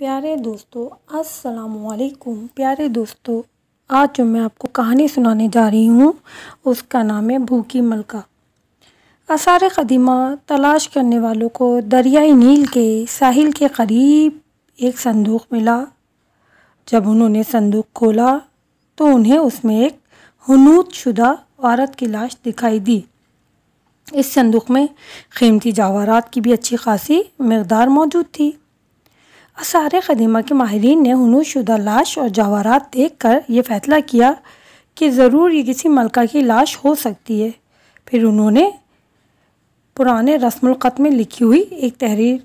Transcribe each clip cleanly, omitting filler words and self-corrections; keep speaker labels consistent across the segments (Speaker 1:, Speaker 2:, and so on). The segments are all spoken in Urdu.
Speaker 1: پیارے دوستو السلام علیکم۔ پیارے دوستو، آج جو میں آپ کو کہانی سنانے جا رہی ہوں اس کا نام ہے بھوکی ملکہ۔ آثار قدیمہ تلاش کرنے والوں کو دریائے نیل کے ساحل کے قریب ایک صندوق ملا۔ جب انہوں نے صندوق کھولا تو انہیں اس میں ایک حنوط شدہ عورت کی لاش دکھائی دی۔ اس صندوق میں قیمتی جواہرات کی بھی اچھی خاصی مقدار موجود تھی۔ آثار قدیمہ کے ماہرین نے حنوط شدہ لاش اور جواہرات دیکھ کر یہ فیصلہ کیا کہ ضرور یہ کسی ملکہ کی لاش ہو سکتی ہے۔ پھر انہوں نے پرانے رسم الخط میں لکھی ہوئی ایک تحریر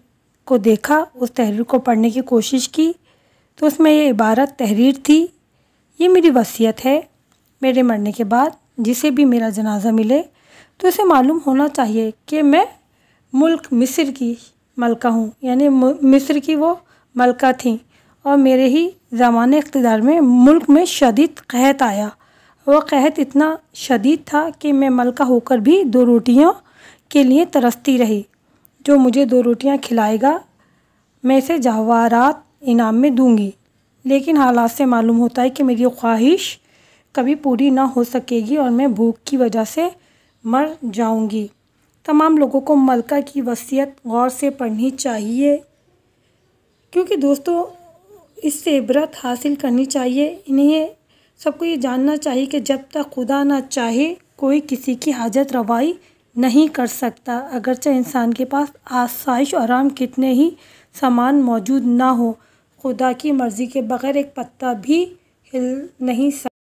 Speaker 1: کو دیکھا۔ اس تحریر کو پڑھنے کی کوشش کی تو اس میں یہ عبارت تحریر تھی: یہ میری وصیت ہے، میرے مرنے کے بعد جسے بھی میرا جنازہ ملے تو اسے معلوم ہونا چاہیے کہ میں ملک مصر کی ملکہ ہوں، یعنی مصر کی وہ ملکہ تھیں، اور میرے ہی زمانے اقتدار میں ملک میں شدید قحط آیا۔ وہ قحط اتنا شدید تھا کہ میں ملکہ ہو کر بھی 2 روٹیوں کے لیے ترستی رہی۔ جو مجھے 2 روٹیاں کھلائے گا میں اسے جواہرات انعام میں دوں گی، لیکن حالات سے معلوم ہوتا ہے کہ میری خواہش کبھی پوری نہ ہو سکے گی اور میں بھوک کی وجہ سے مر جاؤں گی۔ تمام لوگوں کو ملکہ کی وصیت غور سے پڑھنی چاہیے، کیونکہ دوستو اس سے عبرت حاصل کرنی چاہیے۔ انہیں سب کو یہ جاننا چاہیے کہ جب تک خدا نہ چاہے کوئی کسی کی حاجت روائی نہیں کر سکتا، اگرچہ انسان کے پاس آسائش اور آرام کتنے ہی سامان موجود نہ ہو، خدا کی مرضی کے بغیر ایک پتا بھی ہل نہیں سکتا۔